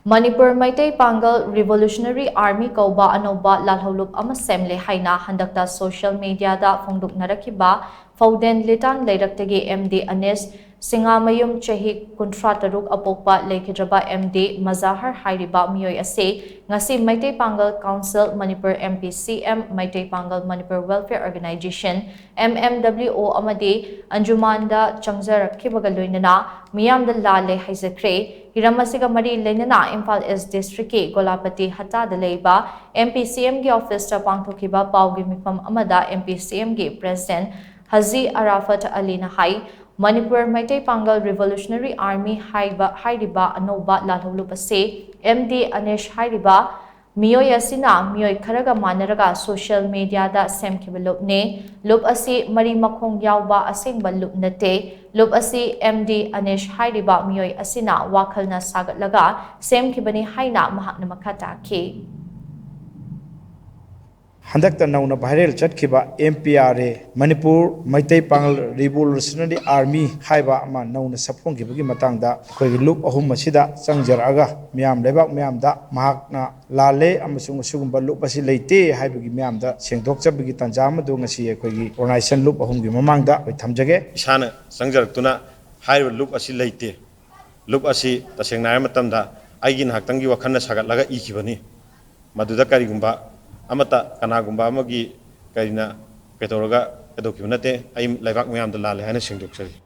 Manipur Meitei Pangal Revolutionary Army Kouba Anoba Lalhoulup ama Semle Haina handakta social media da Phongdokhiba Fauden Litan Leidaktagi MD Anis Singamayum Chehi Kuntrataruk Apokpa Lekidraba MD Mazahar Hairiba Mioy Ase Ngasi Meitei Pangal Council Manipur MPCM Meitei Pangal Manipur Welfare Organization MMWO Amadi Anjumanda Changzarakhibaga Loinana Miyamda Lalle Haijakhre Hiramasiga Mari Lenana Imphal East District ki Golapati Hata Daleba MPCM ki office ta Phongdokhiba Paugi Mifam Amada MPCM ki President Haji Arafat Ali Nahai Manipur Meitei Pangal Revolutionary Army Hairiba Anoba Lalhoulup ase MD Anish Hairiba Mioy asina Mioy Kharaga Manaraga social media da semkhiba lupne lup asi mari makhong yawba asengba lup nate lup asi MD Anish Hairiba Mioy asina wakhalna sagatlaga semkhibani haina mahakna makhata ki Handakta nauna viral chatkiba MPRA Manipur Meitei Pangal Revolutionary Army haiba ama nauna sapongkibagi matangda khoi loop ahum masida changjaraga miyam lebak miyamda mahakna Lalle amasung sugumba loop asi leite haibagi miyamda sengdokchabagi tanja amadu ngasi khoi organization loop ahumgi mamangda khoi thamjage isana changjaratuna haiba loop asi leite loop asi tasengna matamda aigin haktangi wakhanna sagatlaga ikibani maduda karigumba amata kanagumba amagi karina ketorga edokibnate ay laibak mayamda Lalle haina sengdokchari